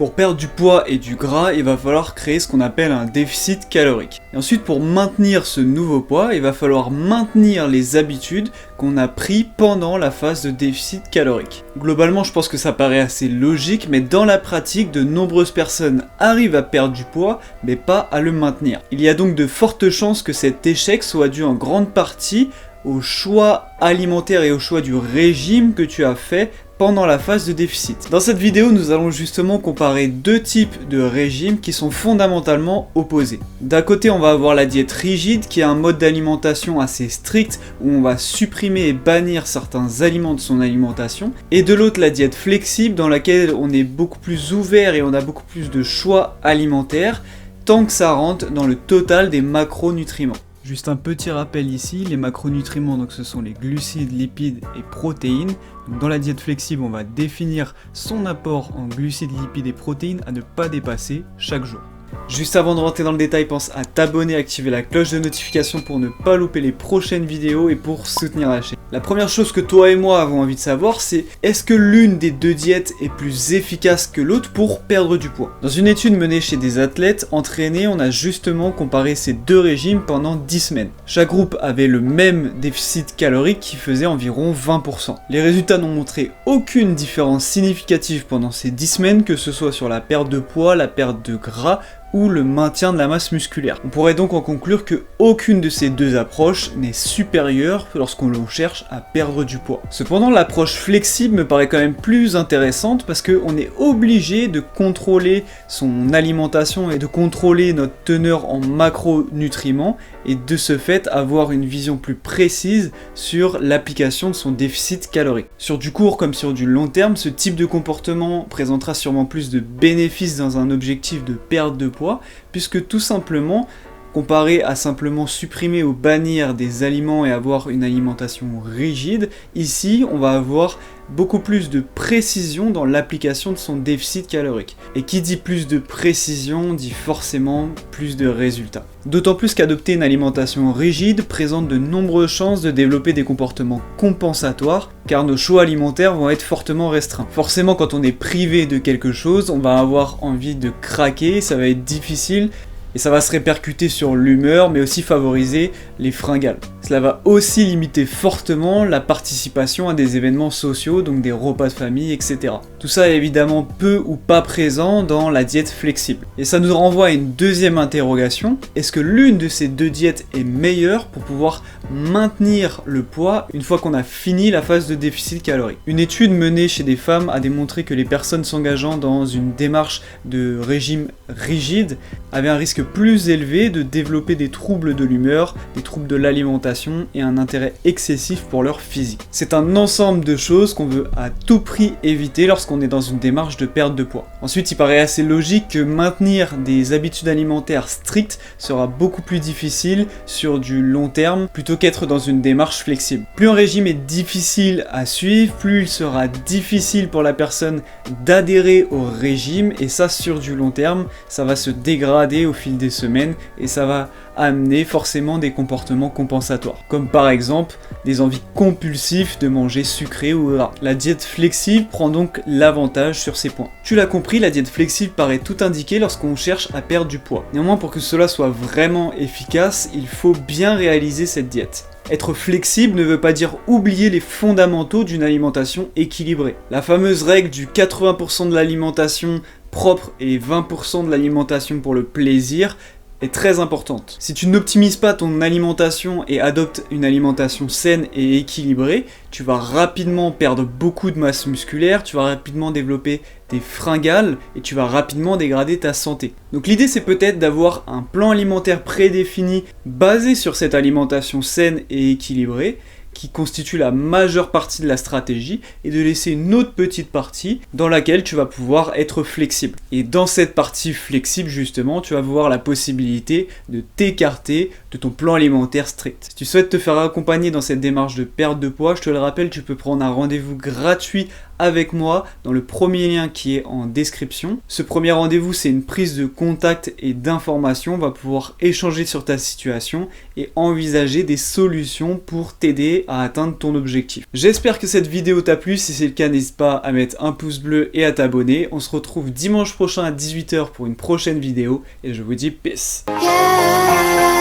Pour perdre du poids et du gras, il va falloir créer ce qu'on appelle un déficit calorique. Et ensuite, pour maintenir ce nouveau poids, il va falloir maintenir les habitudes qu'on a pris pendant la phase de déficit calorique. Globalement, je pense que ça paraît assez logique, mais dans la pratique, de nombreuses personnes arrivent à perdre du poids, mais pas à le maintenir. Il y a donc de fortes chances que cet échec soit dû en grande partie au choix alimentaire et au choix du régime que tu as fait pendant la phase de déficit. Dans cette vidéo, nous allons justement comparer deux types de régimes qui sont fondamentalement opposés. D'un côté, on va avoir la diète rigide, qui est un mode d'alimentation assez strict, où on va supprimer et bannir certains aliments de son alimentation, et de l'autre, la diète flexible, dans laquelle on est beaucoup plus ouvert et on a beaucoup plus de choix alimentaires, tant que ça rentre dans le total des macronutriments. Juste un petit rappel ici, les macronutriments, donc ce sont les glucides, lipides et protéines. Donc dans la diète flexible, on va définir son apport en glucides, lipides et protéines à ne pas dépasser chaque jour. Juste avant de rentrer dans le détail, pense à t'abonner, activer la cloche de notification pour ne pas louper les prochaines vidéos et pour soutenir la chaîne. La première chose que toi et moi avons envie de savoir, c'est est-ce que l'une des deux diètes est plus efficace que l'autre pour perdre du poids? Dans une étude menée chez des athlètes entraînés, on a justement comparé ces deux régimes pendant 10 semaines. Chaque groupe avait le même déficit calorique qui faisait environ 20%. Les résultats n'ont montré aucune différence significative pendant ces 10 semaines, que ce soit sur la perte de poids, la perte de gras, ou le maintien de la masse musculaire. On pourrait donc en conclure que aucune de ces deux approches n'est supérieure lorsqu'on cherche à perdre du poids. Cependant, l'approche flexible me paraît quand même plus intéressante parce qu'on est obligé de contrôler son alimentation et de contrôler notre teneur en macronutriments et de ce fait avoir une vision plus précise sur l'application de son déficit calorique. Sur du court comme sur du long terme, ce type de comportement présentera sûrement plus de bénéfices dans un objectif de perte de poids, puisque tout simplement, comparé à simplement supprimer ou bannir des aliments et avoir une alimentation rigide, ici on va avoir beaucoup plus de précision dans l'application de son déficit calorique. Et qui dit plus de précision dit forcément plus de résultats. D'autant plus qu'adopter une alimentation rigide présente de nombreuses chances de développer des comportements compensatoires, car nos choix alimentaires vont être fortement restreints. Forcément, quand on est privé de quelque chose, on va avoir envie de craquer, ça va être difficile, et ça va se répercuter sur l'humeur, mais aussi favoriser les fringales. Cela va aussi limiter fortement la participation à des événements sociaux, donc des repas de famille, etc. Tout ça est évidemment peu ou pas présent dans la diète flexible. Et ça nous renvoie à une deuxième interrogation, est-ce que l'une de ces deux diètes est meilleure pour pouvoir maintenir le poids une fois qu'on a fini la phase de déficit calorique? Une étude menée chez des femmes a démontré que les personnes s'engageant dans une démarche de régime rigide avaient un risque plus élevé de développer des troubles de l'humeur, des troubles de l'alimentation et un intérêt excessif pour leur physique. C'est un ensemble de choses qu'on veut à tout prix éviter lorsqu'on est dans une démarche de perte de poids. Ensuite, il paraît assez logique que maintenir des habitudes alimentaires strictes sera beaucoup plus difficile sur du long terme plutôt qu'être dans une démarche flexible. Plus un régime est difficile à suivre, plus il sera difficile pour la personne d'adhérer au régime, et ça sur du long terme, ça va se dégrader au fil des semaines et ça va amener forcément des comportements compensatoires, comme par exemple des envies compulsives de manger sucré ou gras. La diète flexible prend donc l'avantage sur ces points. Tu l'as compris, la diète flexible paraît tout indiquer lorsqu'on cherche à perdre du poids. Néanmoins, pour que cela soit vraiment efficace, il faut bien réaliser cette diète. Être flexible ne veut pas dire oublier les fondamentaux d'une alimentation équilibrée. La fameuse règle du 80% de l'alimentation propre et 20% de l'alimentation pour le plaisir est très importante. Si tu n'optimises pas ton alimentation et adoptes une alimentation saine et équilibrée, tu vas rapidement perdre beaucoup de masse musculaire, tu vas rapidement développer des fringales et tu vas rapidement dégrader ta santé. Donc l'idée, c'est peut-être d'avoir un plan alimentaire prédéfini basé sur cette alimentation saine et équilibrée qui constitue la majeure partie de la stratégie, et de laisser une autre petite partie dans laquelle tu vas pouvoir être flexible. Et dans cette partie flexible, justement, tu vas avoir la possibilité de t'écarter de ton plan alimentaire strict. Si tu souhaites te faire accompagner dans cette démarche de perte de poids, je te le rappelle, tu peux prendre un rendez-vous gratuit avec moi dans le premier lien qui est en description. Ce premier rendez-vous, c'est une prise de contact et d'information. On va pouvoir échanger sur ta situation et envisager des solutions pour t'aider à atteindre ton objectif. J'espère que cette vidéo t'a plu. Si c'est le cas, n'hésite pas à mettre un pouce bleu et à t'abonner. On se retrouve dimanche prochain à 18 h pour une prochaine vidéo et je vous dis peace. Yeah.